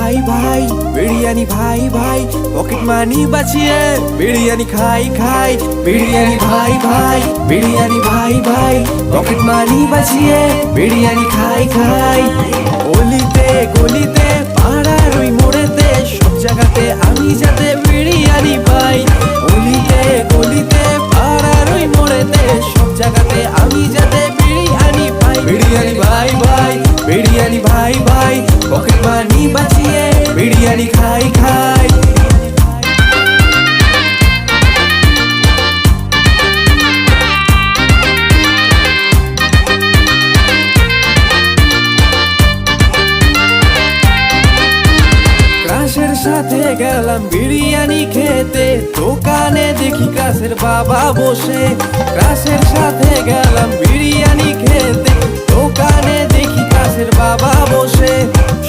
ভাই ভাই, বিরিয়ানি ভাই ভাই, পকেট মানি বাঁচিয়ে বিরিয়ানি খাই খাই। বিরিয়ানি ভাই ভাই, বিরিয়ানি ভাই ভাই, পকেট মানি বাঁচিয়ে বিরিয়ানি খাই খাই। অলিতে গলিতে পাড়ার ওই মোড়েতে সব জায়গাতে আমি যাতে বিরিয়ানি পাই। অলিতে গলিতে পাড়ার ওই মোড়েতে সব জায়গাতে আমি যাতে বিরিয়ানি পাই। বিরিয়ানি ভাই ভাই, বিরিয়ানি ভাই ভাই, পকেট মানি বাঁচিয়ে বিরিয়ানি খাই খাই। ক্রাশের সাথে গেলাম বিরিয়ানি খেতে, দোকানে দেখি ক্রাশের বাবা বসে। ক্রাশের সাথে গেলাম বিরিয়ানি খেতে, দোকানে দেখি ক্রাশের বাবা বসে।